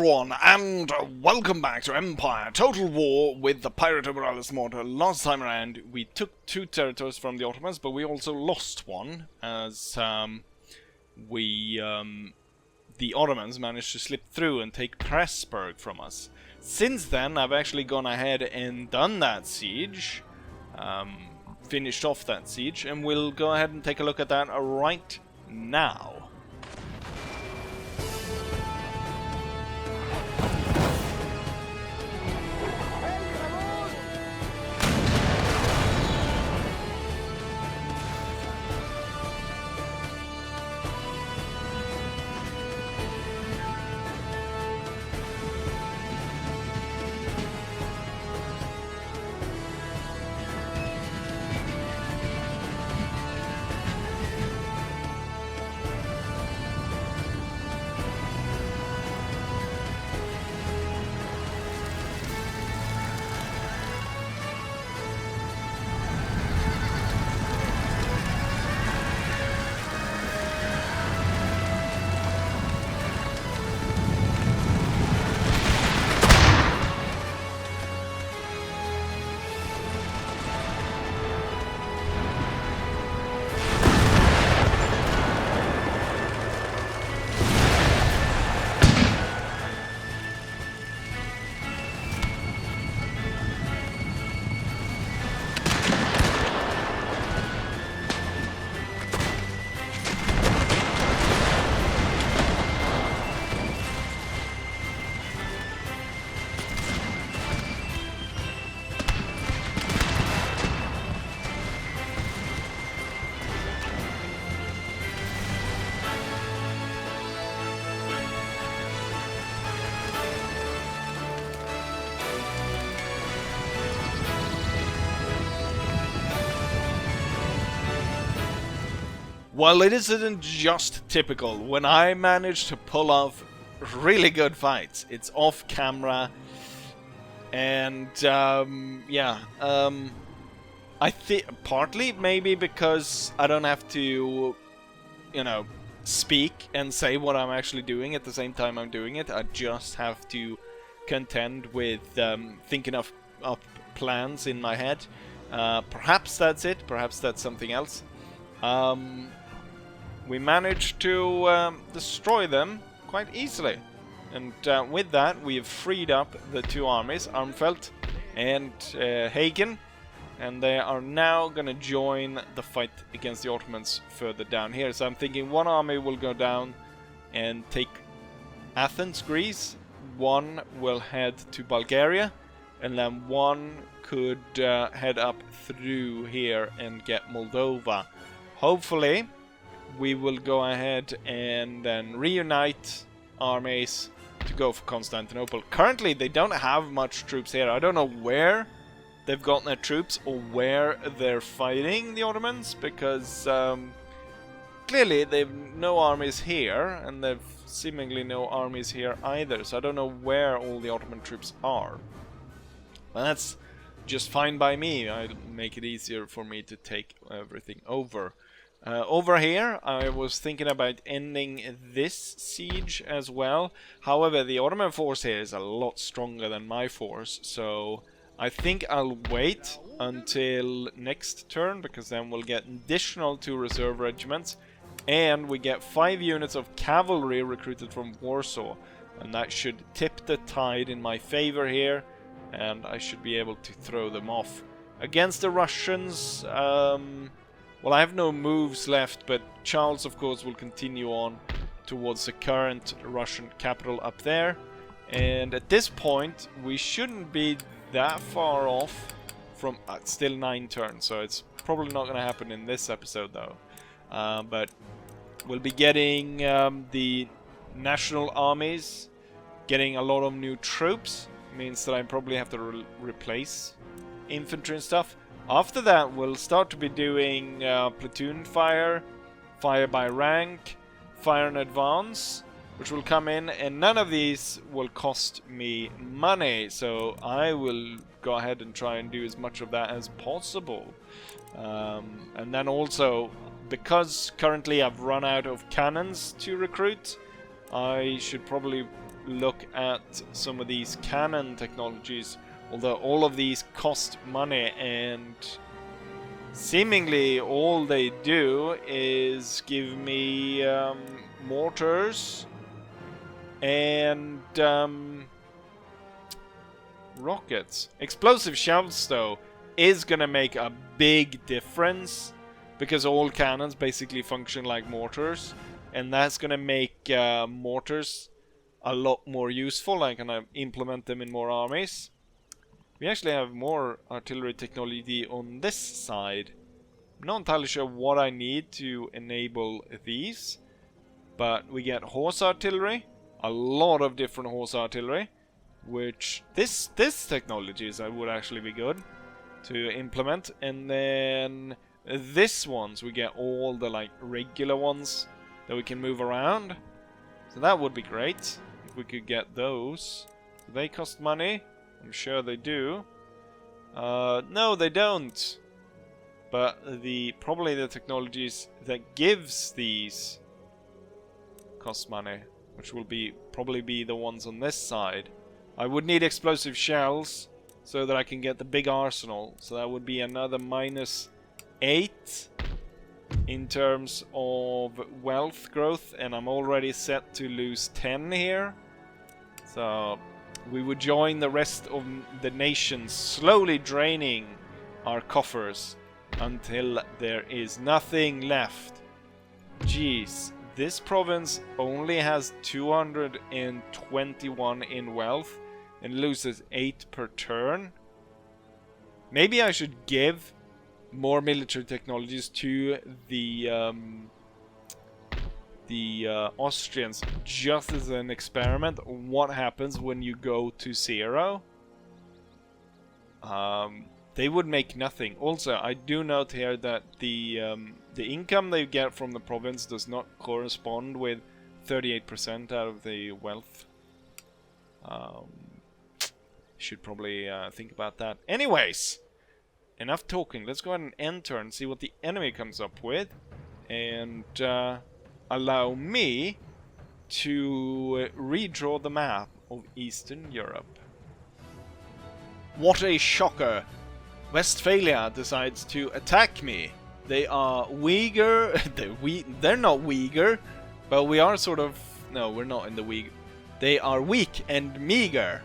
everyone, and welcome back to Empire Total War with the Pirate Morales mortar. Last time around, we took 2 territories from the Ottomans, but we also lost one, as the Ottomans managed to slip through and take Pressburg from us. Since then, I've actually gone ahead and done that siege, finished off that siege, and we'll go ahead and take a look at that right now. Well, it isn't just typical. When I manage to pull off really good fights, it's off camera, and I think partly maybe because I don't have to, speak and say what I'm actually doing at the same time I'm doing it. I just have to contend with thinking of plans in my head. Perhaps that's it. Perhaps that's something else. We managed to destroy them quite easily. And with that, we have freed up the 2 armies, Armfelt and Hagen. And they are now going to join the fight against the Ottomans further down here. So I'm thinking one army will go down and take Athens, Greece. One will head to Bulgaria. And then one could head up through here and get Moldova. Hopefully, we will go ahead and then reunite armies to go for Constantinople. Currently, they don't have much troops here. I don't know where they've gotten their troops or where they're fighting the Ottomans, because clearly they've no armies here, and they've seemingly no armies here either. So I don't know where all the Ottoman troops are. But that's just fine by me. I'll make it easier for me to take everything over. Over here, I was thinking about ending this siege as well. However, the Ottoman force here is a lot stronger than my force, so I think I'll wait until next turn, because then we'll get additional 2 reserve regiments, and we get 5 units of cavalry recruited from Warsaw, and that should tip the tide in my favor here, and I should be able to throw them off. Against the Russians, well, I have no moves left, but Charles, of course, will continue on towards the current Russian capital up there. And at this point, we shouldn't be that far off from... still 9 turns, so it's probably not going to happen in this episode, though. But we'll be getting the national armies, getting a lot of new troops. Means that I probably have to replace infantry and stuff. After that, we'll start to be doing platoon fire, fire by rank, fire in advance, which will come in, and none of these will cost me money, so I will go ahead and try and do as much of that as possible. And then also, because currently I've run out of cannons to recruit, I should probably look at some of these cannon technologies, although all of these cost money, and seemingly all they do is give me mortars and rockets. Explosive shells, though, is gonna make a big difference, because all cannons basically function like mortars, and that's gonna make mortars a lot more useful. I'm gonna implement them in more armies. We actually have more artillery technology on this side. I'm not entirely sure what I need to enable these, but we get horse artillery, a lot of different horse artillery, which this technologies would actually be good to implement. And then this ones, we get all the like regular ones that we can move around, so that would be great if we could get those. They cost money, I'm sure they do. No, they don't. But probably the technologies that gives these cost money, which will probably be the ones on this side. I would need explosive shells so that I can get the big arsenal. So that would be another -8 in terms of wealth growth, and I'm already set to lose 10 here. So we would join the rest of the nations, slowly draining our coffers until there is nothing left. Jeez, this province only has 221 in wealth and loses 8 per turn. Maybe I should give more military technologies to the Austrians, just as an experiment on what happens when you go to 0. They would make nothing. Also, I do note here that the income they get from the province does not correspond with 38% out of the wealth. Should probably think about that. Anyways, enough talking. Let's go ahead and enter and see what the enemy comes up with, and allow me to redraw the map of Eastern Europe. What a shocker! Westphalia decides to attack me. They are weaker. They're not weaker, but we are sort of... No, we're not in the weak. They are weak and meager,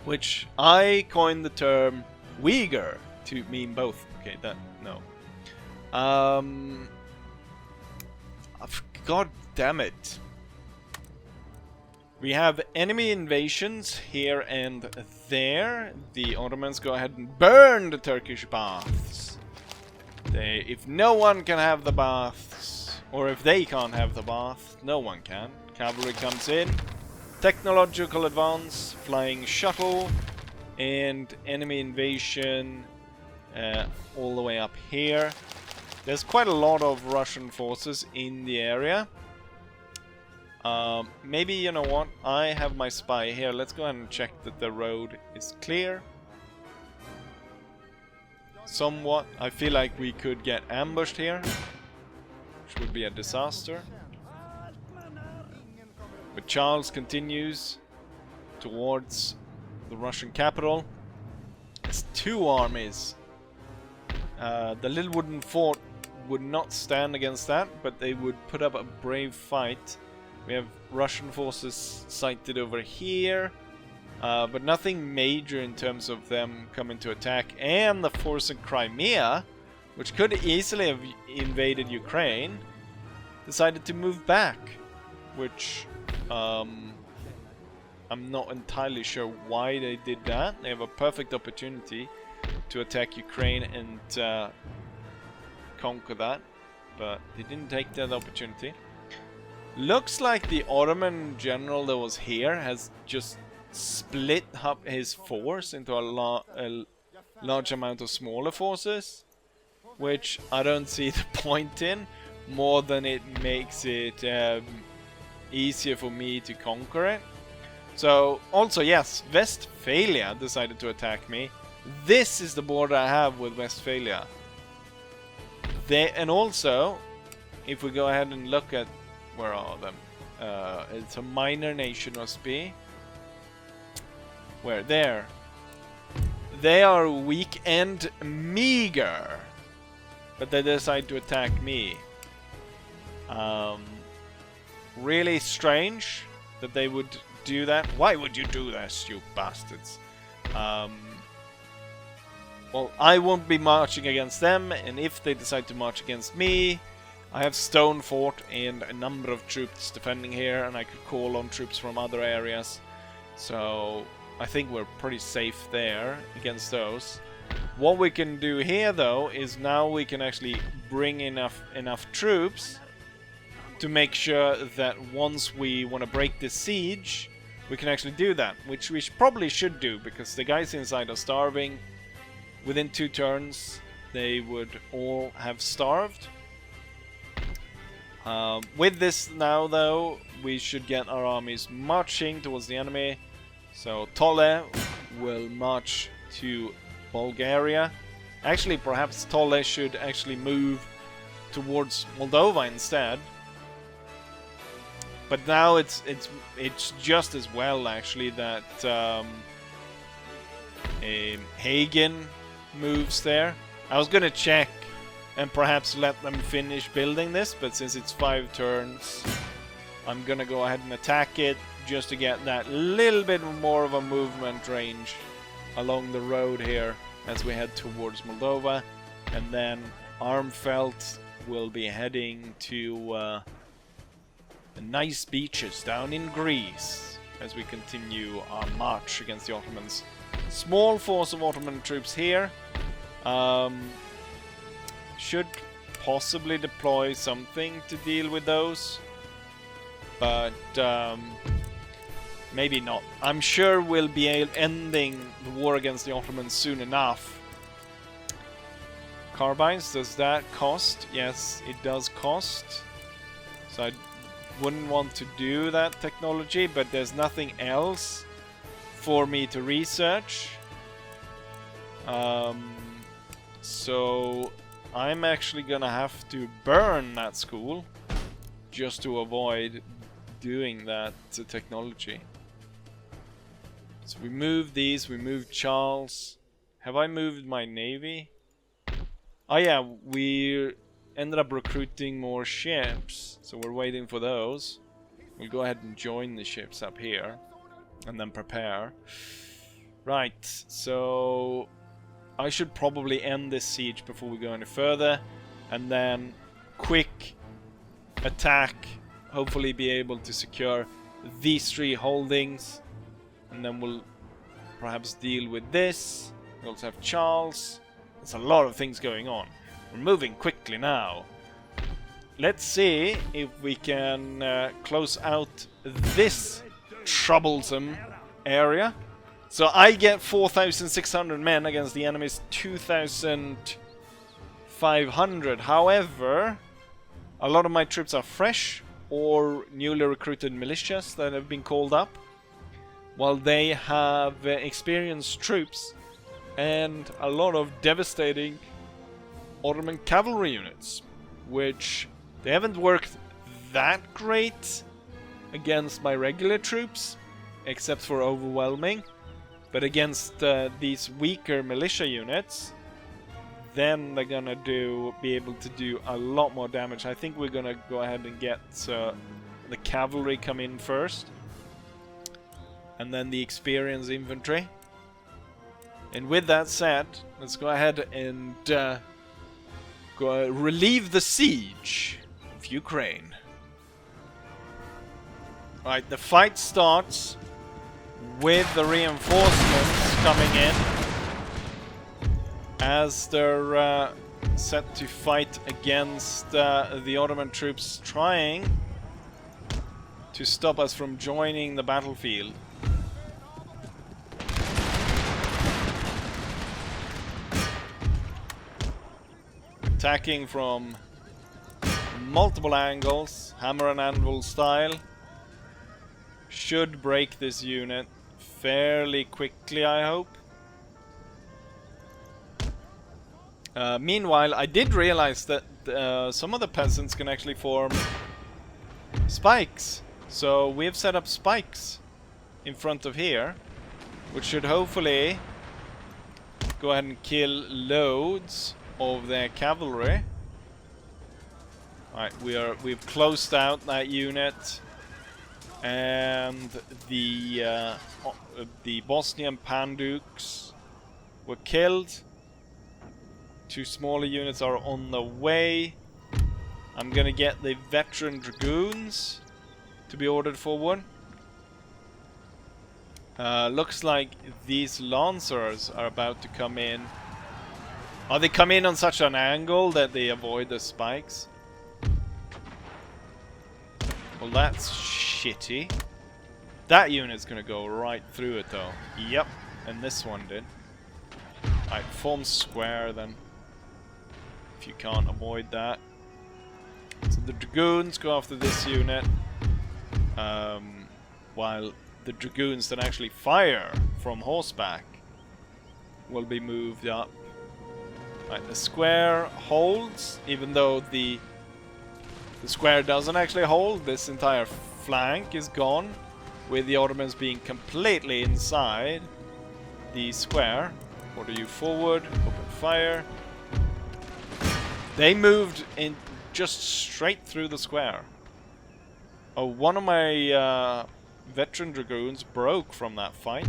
which I coined the term weaker to mean both. Okay, that... no. God damn it. We have enemy invasions here and there. The Ottomans go ahead and burn the Turkish baths. If no one can have the baths, or if they can't have the bath, no one can. Cavalry comes in. Technological advance, flying shuttle, and enemy invasion all the way up here. There's quite a lot of Russian forces in the area. Maybe, you know what, I have my spy here. Let's go ahead and check that the road is clear. Somewhat. I feel like we could get ambushed here, which would be a disaster. But Charles continues towards the Russian capital. It's 2 armies. The little wooden fort would not stand against that, but they would put up a brave fight. We have Russian forces sighted over here, but nothing major in terms of them coming to attack. And the force in Crimea, which could easily have invaded Ukraine, decided to move back, which I'm not entirely sure why they did that. They have a perfect opportunity to attack Ukraine and conquer that, but they didn't take that opportunity. Looks like the Ottoman general that was here has just split up his force into a large amount of smaller forces, which I don't see the point in, more than it makes it easier for me to conquer it. So, also yes, Westphalia decided to attack me. This is the border I have with Westphalia. And also, if we go ahead and look at... where are them? It's a minor nation, must be. Where? There. They are weak and meager. But they decide to attack me. Really strange that they would do that. Why would you do this, you bastards? Well, I won't be marching against them, and if they decide to march against me, I have Stone Fort and a number of troops defending here, and I could call on troops from other areas. So I think we're pretty safe there against those. What we can do here, though, is now we can actually bring enough troops to make sure that once we want to break this siege, we can actually do that, which we probably should do, because the guys inside are starving. Within 2 turns, they would all have starved. With this now, though, we should get our armies marching towards the enemy. So Tolle will march to Bulgaria. Actually, perhaps Tolle should actually move towards Moldova instead. But now it's just as well, actually, that Hagen moves there. I was gonna check and perhaps let them finish building this, but since it's 5 turns, I'm gonna go ahead and attack it just to get that little bit more of a movement range along the road here as we head towards Moldova. And then Armfelt will be heading to the nice beaches down in Greece as we continue our march against the Ottomans. Small force of Ottoman troops here. Should possibly deploy something to deal with those, but maybe not. I'm sure we'll be ending the war against the Ottomans soon enough. Carbines, does that cost? Yes, it does cost. So I wouldn't want to do that technology, but there's nothing else for me to research. So I'm actually gonna have to burn that school just to avoid doing that technology. So we moved these, we moved Charles. Have I moved my navy? Oh yeah, we ended up recruiting more ships, so we're waiting for those. We'll go ahead and join the ships up here and then prepare. Right, so I should probably end this siege before we go any further, and then quick attack, hopefully be able to secure these 3 holdings, and then we'll perhaps deal with this. We also have Charles. There's a lot of things going on. We're moving quickly now. Let's see if we can close out this troublesome area. So I get 4,600 men against the enemy's 2,500. However, a lot of my troops are fresh or newly recruited militias that have been called up, while they have experienced troops and a lot of devastating Ottoman cavalry units, which they haven't worked that great against my regular troops, except for overwhelming. But against these weaker militia units, then they're gonna be able to do a lot more damage. I think we're gonna go ahead and get the cavalry come in first, and then the experienced infantry. And with that said, let's go ahead and relieve the siege of Ukraine. Right, the fight starts with the reinforcements coming in as they're set to fight against the Ottoman troops trying to stop us from joining the battlefield. Attacking from multiple angles, hammer and anvil style. Should break this unit fairly quickly, I hope. Meanwhile, I did realize that some of the peasants can actually form spikes. So we have set up spikes in front of here. which should hopefully go ahead and kill loads of their cavalry. Alright, we've closed out that unit, and the Bosnian Pandukes were killed. 2 smaller units are on the way. I'm gonna get the veteran dragoons to be ordered forward. Looks like these lancers are about to come in. Oh, they come in on such an angle that they avoid the spikes. Well, that's shitty. That unit's gonna go right through it though. Yep, and this one did. Alright, form square then, if you can't avoid that. So the dragoons go after this unit, while the dragoons that actually fire from horseback will be moved up. Right, the square holds, even though the square doesn't actually hold. This entire flank is gone, with the Ottomans being completely inside the square. Order you forward, open fire. They moved in just straight through the square. Oh, one of my veteran dragoons broke from that fight,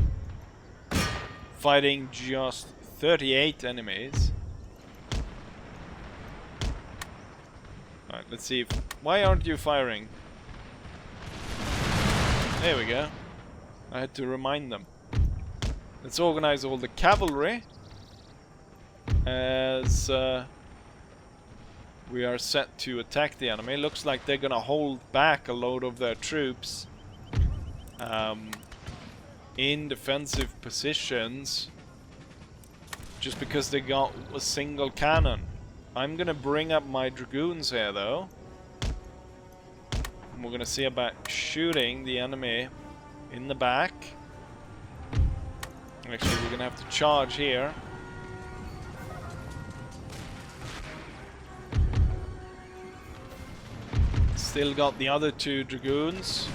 fighting just 38 enemies. Alright, let's see. Why aren't you firing? There we go. I had to remind them. Let's organize all the cavalry as we are set to attack the enemy. Looks like they're gonna hold back a load of their troops in defensive positions just because they got a single cannon. I'm gonna bring up my dragoons here though, and we're gonna see about shooting the enemy in the back. Actually, we're gonna have to charge here. Still got the other 2 dragoons.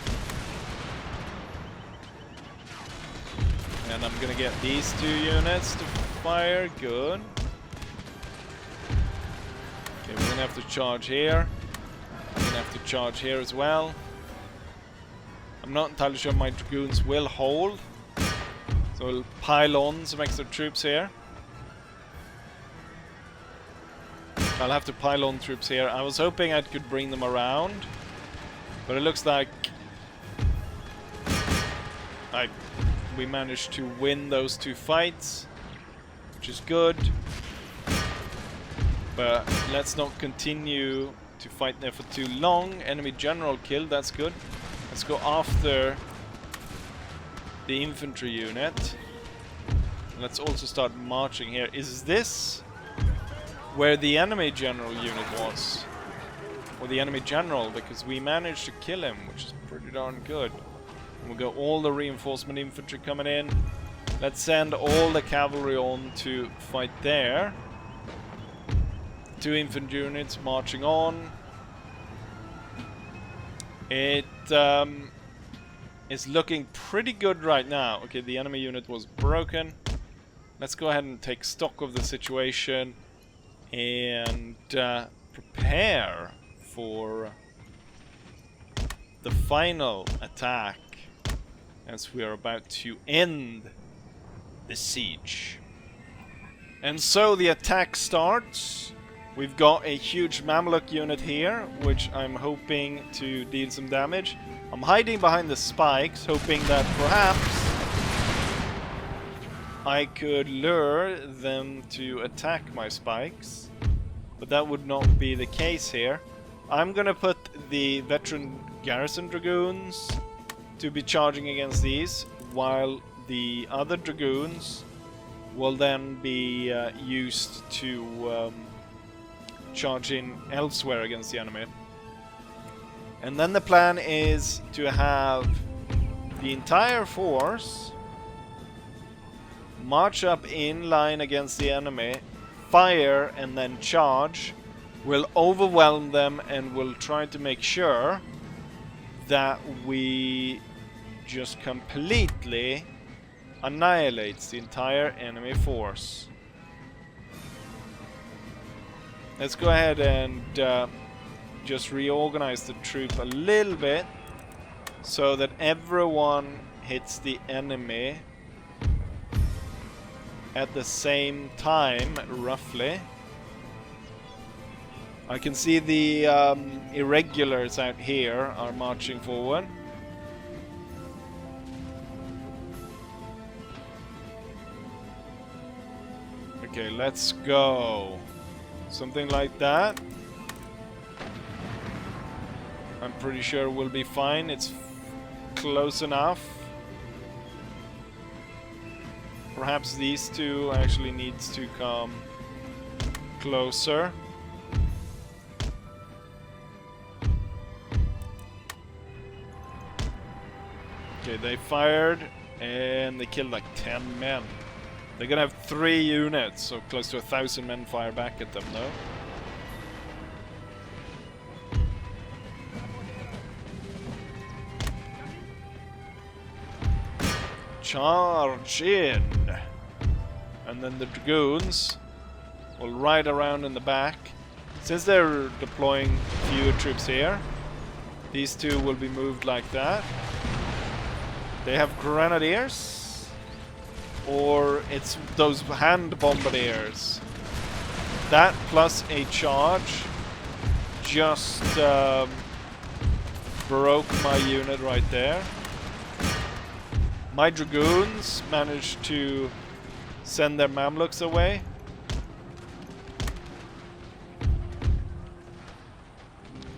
And I'm gonna get these 2 units to fire. Good. Okay, we're gonna have to charge here. I'm gonna have to charge here as well. I'm not entirely sure my dragoons will hold, so we'll pile on some extra troops here. I'll have to pile on troops here. I was hoping I could bring them around, but it looks like we managed to win those 2 fights, which is good. But let's not continue to fight there for too long. Enemy general killed, that's good. Let's go after the infantry unit. Let's also start marching here. Is this where the enemy general unit was? Or the enemy general, because we managed to kill him, which is pretty darn good. And we've got all the reinforcement infantry coming in. Let's send all the cavalry on to fight there. 2 infantry units marching on. It is looking pretty good right now. Okay, the enemy unit was broken. Let's go ahead and take stock of the situation and prepare for the final attack as we are about to end the siege. And so the attack starts. We've got a huge Mamluk unit here, which I'm hoping to deal some damage. I'm hiding behind the spikes, hoping that perhaps I could lure them to attack my spikes. But that would not be the case here. I'm gonna put the veteran garrison dragoons to be charging against these, while the other dragoons will then be used to charge in elsewhere against the enemy. And then the plan is to have the entire force march up in line against the enemy, fire and then charge. We'll overwhelm them and we'll try to make sure that we just completely annihilates the entire enemy force. Let's go ahead and just reorganize the troop a little bit so that everyone hits the enemy at the same time, roughly. I can see the irregulars out here are marching forward. Okay, let's go. Something like that. I'm pretty sure we'll be fine. It's close enough. Perhaps these two actually needs to come closer. Okay, they fired and they killed like 10 men. They're gonna have 3 units, so close to 1,000 men fire back at them though. Charge in! And then the dragoons will ride around in the back. Since they're deploying fewer troops here, these two will be moved like that. They have grenadiers, or it's those hand bombardiers. That plus a charge just broke my unit right there. My dragoons managed to send their Mamluks away.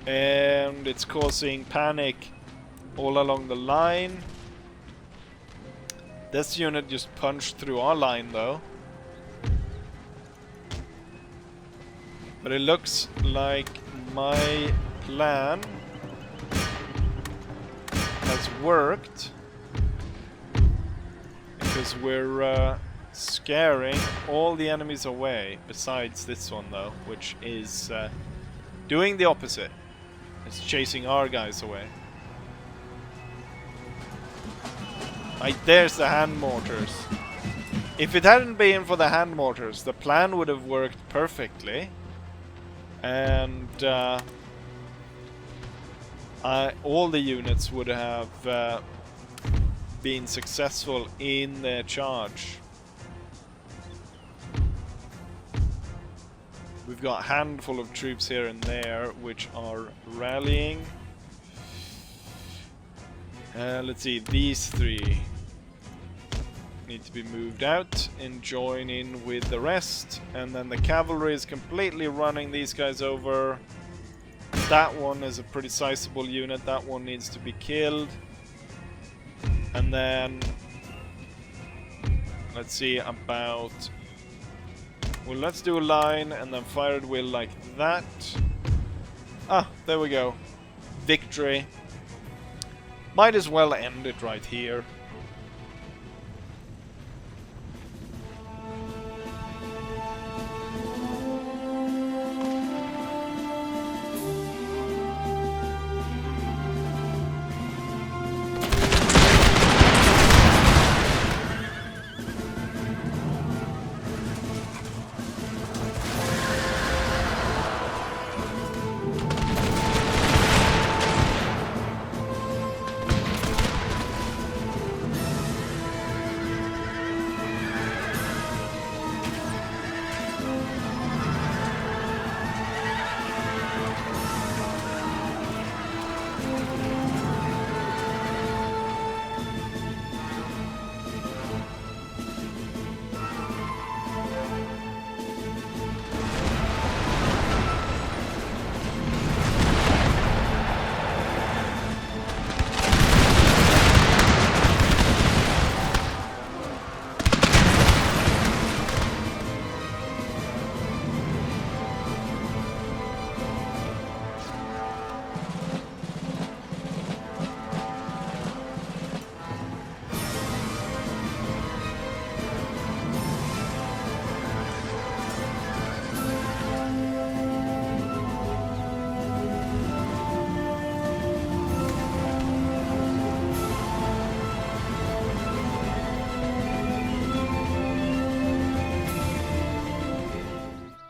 And it's causing panic all along the line. This unit just punched through our line though. But it looks like my plan has worked. Because we're scaring all the enemies away, besides this one though, which is doing the opposite. It's chasing our guys away. There's the hand mortars. If it hadn't been for the hand mortars, the plan would have worked perfectly. And all the units would have been successful in their charge. We've got a handful of troops here and there which are rallying. Let's see, these 3 need to be moved out and join in with the rest. And then the cavalry is completely running these guys over. That one is a pretty sizable unit. That one needs to be killed. And then let's see about... Well, let's do a line and then fire at will like that. Ah, there we go. Victory. Might as well end it right here.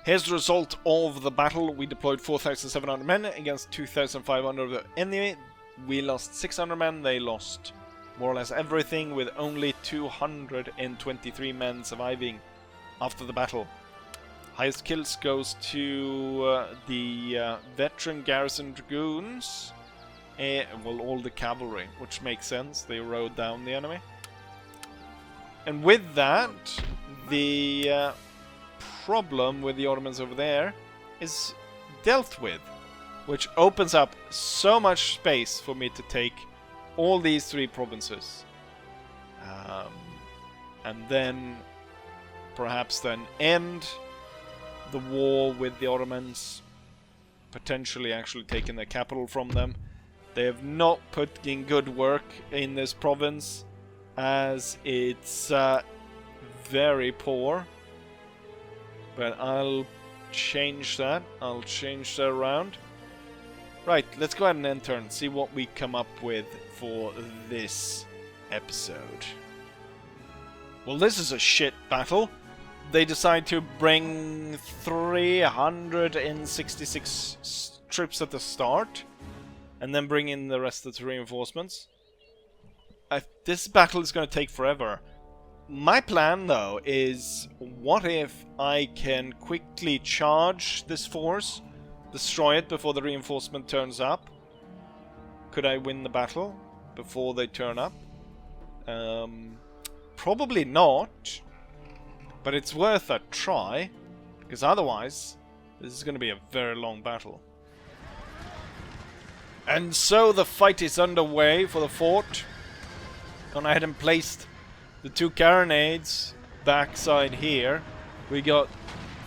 Here's the result of the battle. We deployed 4,700 men against 2,500 of the enemy. We lost 600 men. They lost more or less everything, with only 223 men surviving after the battle. Highest kills goes to the veteran garrison dragoons. Well, all the cavalry, which makes sense. They rode down the enemy. And with that, the problem with the Ottomans over there is dealt with, which opens up so much space for me to take all these 3 provinces. And then perhaps then end the war with the Ottomans, potentially actually taking their capital from them. They have not put in good work in this province, as it's very poor. But I'll change that. I'll change that around. Right, let's go ahead and enter and see what we come up with for this episode. Well, this is a shit battle. They decide to bring 366 troops at the start, and then bring in the rest of the reinforcements. This battle is going to take forever. My plan, though, is what if I can quickly charge this force, destroy it before the reinforcement turns up? Could I win the battle before they turn up? Probably not. But it's worth a try, because otherwise this is going to be a very long battle. And so the fight is underway for the fort. Gone ahead and placed the 2 carronades backside here. We got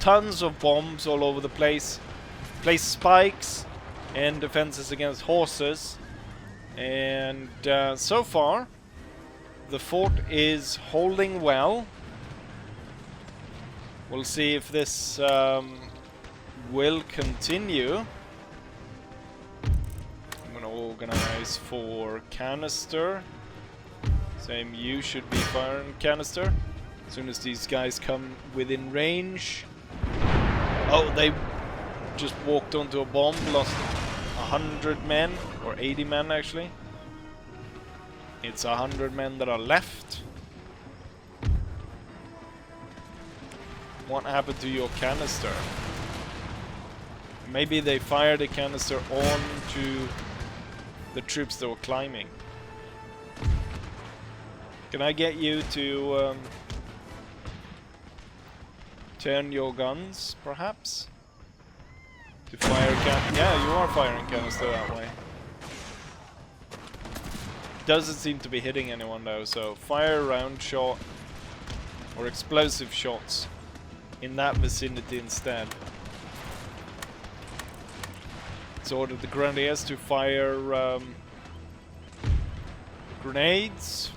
tons of bombs all over the place. Placed spikes and defenses against horses. And so far the fort is holding well. We'll see if this will continue. I'm gonna organize for canister. Same, you should be firing canister as soon as these guys come within range. Oh, they just walked onto a bomb, lost 100 men, or 80 men actually. It's 100 men that are left. What happened to your canister? Maybe they fired a canister onto the troops that were climbing. Can I get you to turn your guns, perhaps? To fire yeah, you are firing canister that way. Doesn't seem to be hitting anyone though, so fire round shot or explosive shots in that vicinity instead. Let's order the grenadiers to fire grenades.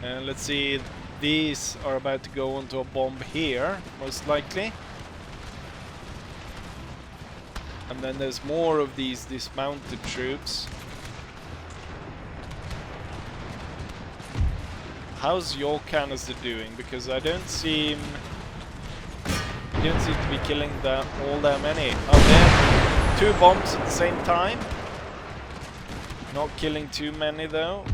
And let's see, these are about to go onto a bomb here, most likely. And then there's more of these dismounted troops. How's your canister doing? Because I don't seem to be killing all that many. Oh, there, 2 bombs at the same time. Not killing too many though.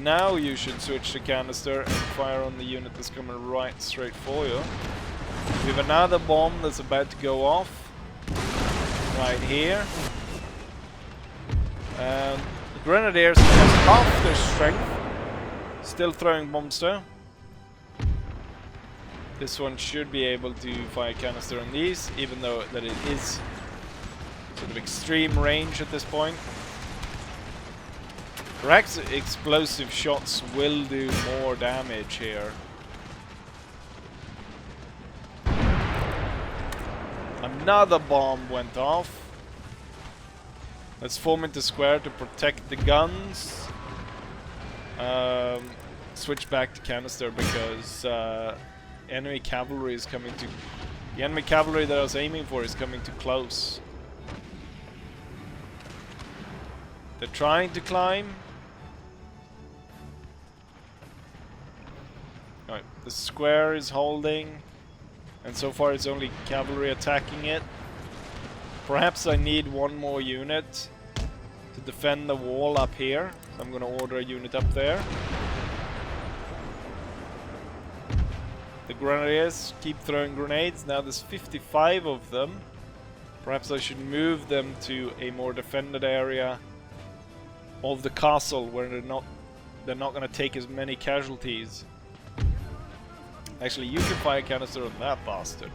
Now you should switch to canister and fire on the unit that's coming right straight for you. We have another bomb that's about to go off right here. The grenadiers have half their strength. Still throwing bombs though. This one should be able to fire canister on these, even though that it is sort of extreme range at this point. Perhaps explosive shots will do more damage here. Another bomb went off. Let's form into square to protect the guns. Switch back to canister because enemy cavalry is coming to... The enemy cavalry that I was aiming for is coming too close. They're trying to climb. Alright, the square is holding. And so far it's only cavalry attacking it. Perhaps I need one more unit to defend the wall up here. So I'm gonna order a unit up there. The grenadiers keep throwing grenades. Now there's 55 of them. Perhaps I should move them to a more defended area of the castle where they're not gonna take as many casualties. Actually, you can fire canister on that bastard.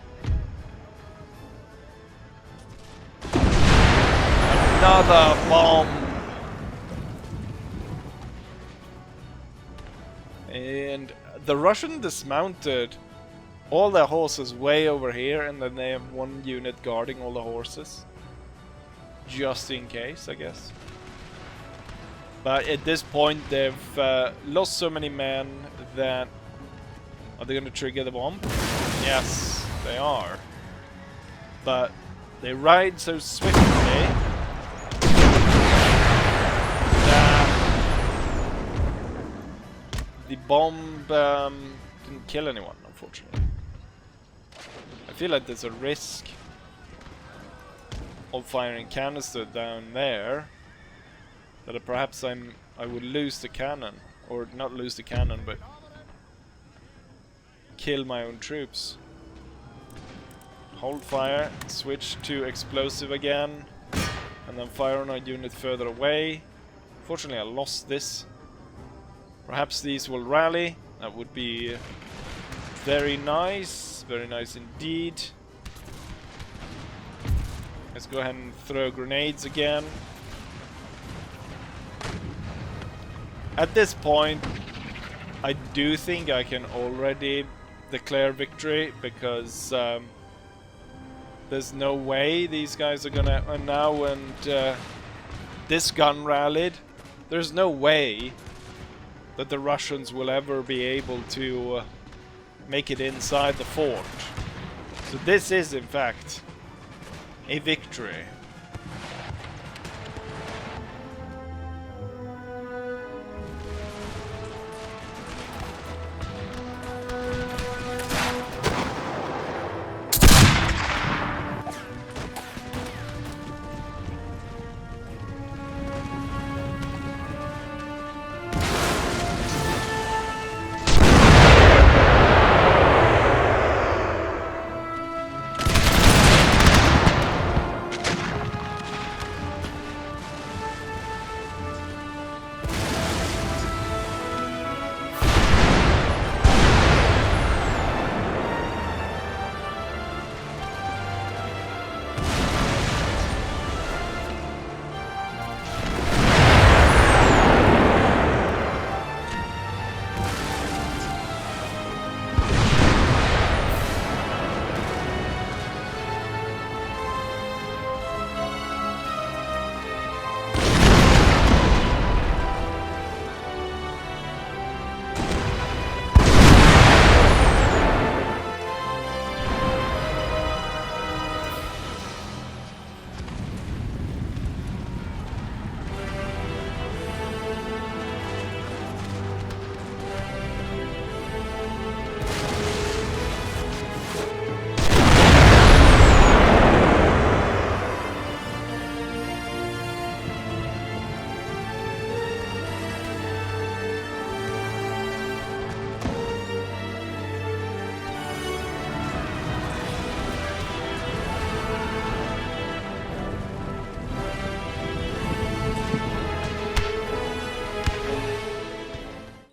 Another bomb! And the Russian dismounted all their horses way over here, and then they have one unit guarding all the horses. Just in case, I guess. But at this point, they've lost so many men that... Are they going to trigger the bomb? Yes, they are. But they ride so swiftly that the bomb didn't kill anyone, unfortunately. I feel like there's a risk of firing canister down there, that perhaps I would lose the cannon, or not lose the cannon, but kill my own troops. Hold fire, switch to explosive again, and then fire on a unit further away. Fortunately, I lost this. Perhaps these will rally. That would be very nice indeed. Let's go ahead and throw grenades again. At this point, I do think I can already declare victory, because there's no way these guys are gonna... And now when this gun rallied, there's no way that the Russians will ever be able to make it inside the fort. So this is, in fact, a victory.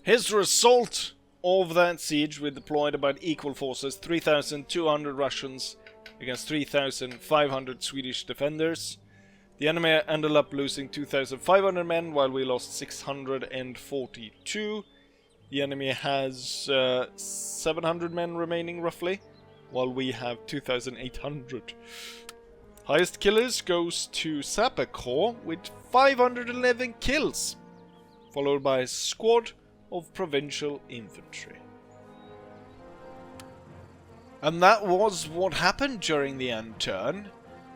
His result of that siege, we deployed about equal forces, 3,200 Russians against 3,500 Swedish defenders. The enemy ended up losing 2,500 men, while we lost 642. The enemy has 700 men remaining, roughly, while we have 2,800. Highest killers goes to Sapper Corps with 511 kills, followed by a squad of provincial infantry. And that was what happened during the end turn.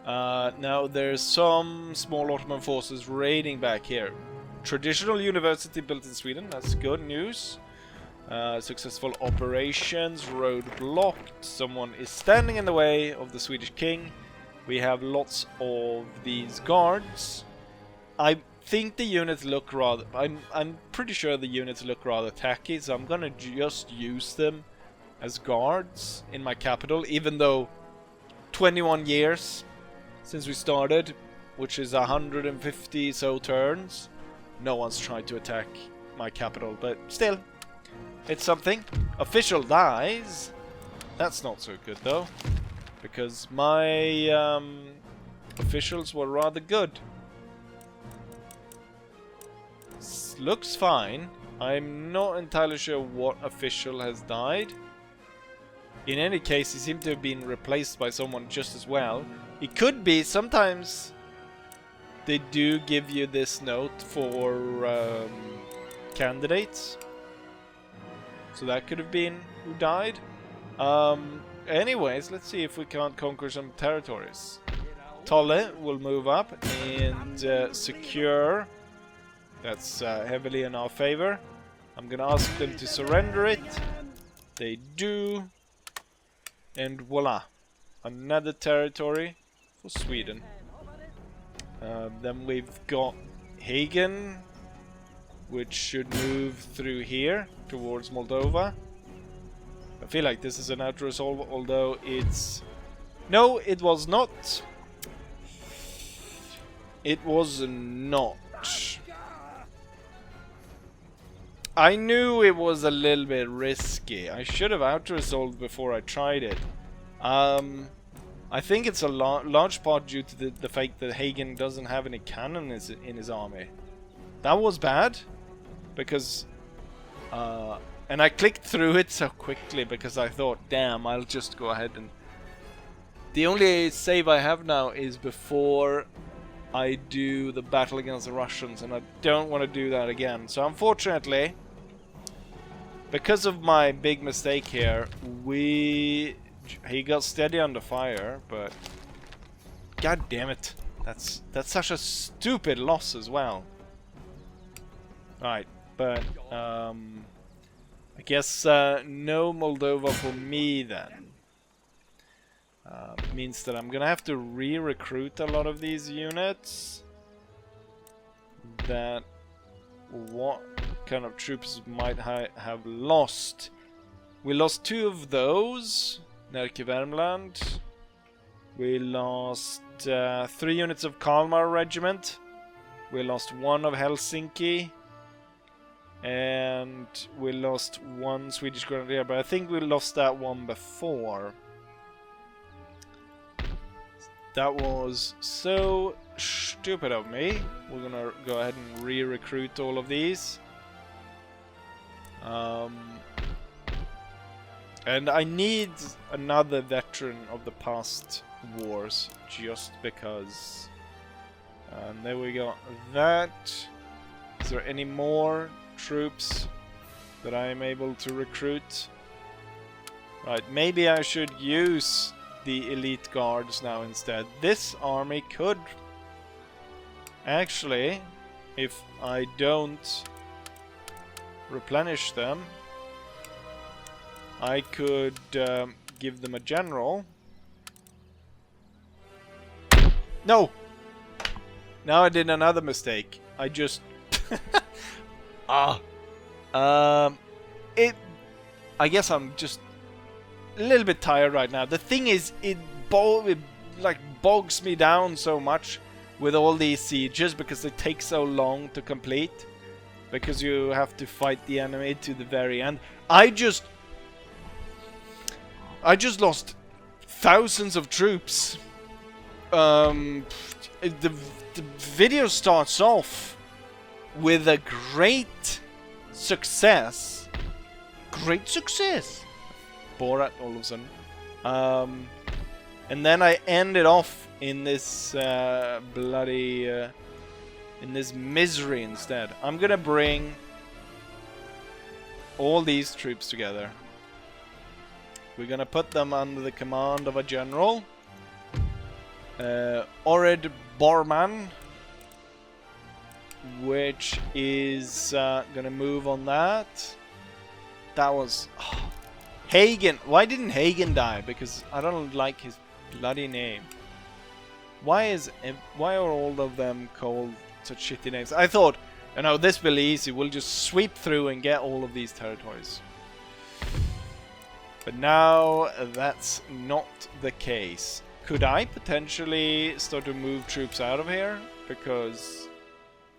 Now there's some small Ottoman forces raiding back here. Traditional university built in Sweden, that's good news. Successful operations. Road blocked. Someone is standing in the way of the Swedish king. We have lots of these guards. I think the units look rather... I'm pretty sure the units look rather tacky, so I'm gonna just use them as guards in my capital, even though 21 years since we started, which is 150 so turns, no one's tried to attack my capital, but still, it's something. Official dies. That's not so good though, because my officials were rather good. Looks fine. I'm not entirely sure what official has died. In any case, he seemed to have been replaced by someone just as well. It could be, sometimes they do give you this note for candidates. So that could have been who died. Anyways, let's see if we can't conquer some territories. Tolle will move up and secure. That's heavily in our favor. I'm gonna ask them to surrender it. They do. And voila. Another territory for Sweden. Then we've got Hagen, which should move through here towards Moldova. I feel like this is an out-resolve, although it's... No, it was not. It was not. I knew it was a little bit risky. I should have out-resolved before I tried it. I think it's a large part due to the fact that Hagen doesn't have any cannons in his army. That was bad, because... and I clicked through it so quickly because I thought, damn, I'll just go ahead and... The only save I have now is before I do the battle against the Russians, and I don't want to do that again. So unfortunately, because of my big mistake here, he got steady under fire, but god damn it, that's such a stupid loss as well. Right, but I guess no Moldova for me then. Means that I'm gonna have to re-recruit a lot of these units. That what kind of troops might have lost? We lost 2 of those. Närke Värmland. We lost 3 units of Kalmar Regiment. We lost 1 of Helsinki. And we lost 1 Swedish Grenadier, but I think we lost that one before. That was so stupid of me. We're gonna go ahead and re-recruit all of these. And I need another veteran of the past wars, just because. And there we go. That. Is there any more troops that I am able to recruit? Right, maybe I should use the elite guards now instead. This army could actually, if I don't replenish them, I could give them a general. No! Now I did another mistake. I just I guess I'm just a little bit tired right now. The thing is, it like bogs me down so much with all these sieges because they take so long to complete, because you have to fight the enemy to the very end. I just lost thousands of troops. The video starts off with a great success. Great success. Borat all of a sudden. And then I ended off in this bloody... in this misery instead. I'm gonna bring all these troops together. We're gonna put them under the command of a general. Ored Borman, which is gonna move on that. That was... Hagen! Why didn't Hagen die? Because I don't like his bloody name. Why are all of them called such shitty names? I thought, you know, this will be easy. We'll just sweep through and get all of these territories. But now that's not the case. Could I potentially start to move troops out of here? Because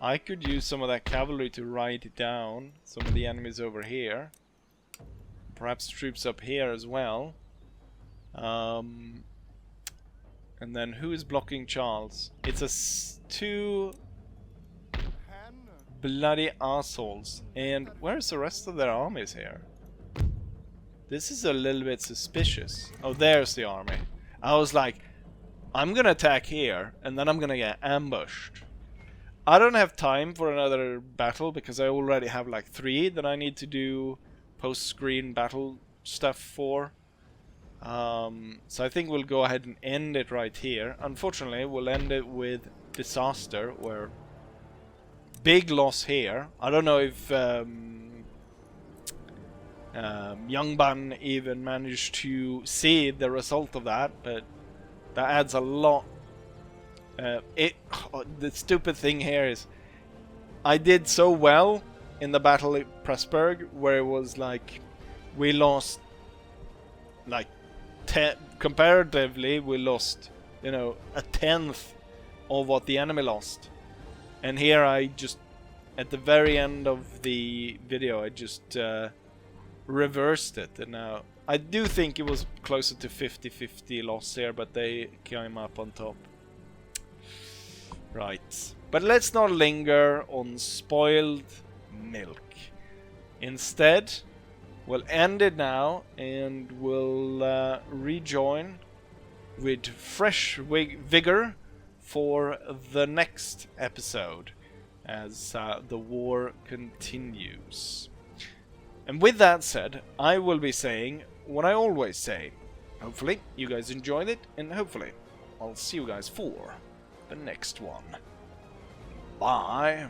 I could use some of that cavalry to ride down some of the enemies over here. Perhaps troops up here as well. And then who is blocking Charles? It's two bloody assholes. And where's the rest of their armies here? This is a little bit suspicious. Oh, there's the army. I was like, I'm gonna attack here, and then I'm gonna get ambushed. I don't have time for another battle, because I already have like 3 that I need to do post-screen battle stuff for. So I think we'll go ahead and end it right here. Unfortunately, we'll end it with disaster, where big loss here. I don't know if Youngban even managed to see the result of that, but that adds a lot. The stupid thing here is I did so well in the battle at Pressburg, where it was like we lost like comparatively we lost, you know, 1/10 of what the enemy lost. And here I just, at the very end of the video, I just reversed it, and now I do think it was closer to 50-50 loss here, but they came up on top. Right, but let's not linger on spoiled milk. Instead, we'll end it now, and we'll rejoin with fresh vigor for the next episode as the war continues. And with that said, I will be saying what I always say. Hopefully you guys enjoyed it, and hopefully I'll see you guys for the next one. Bye.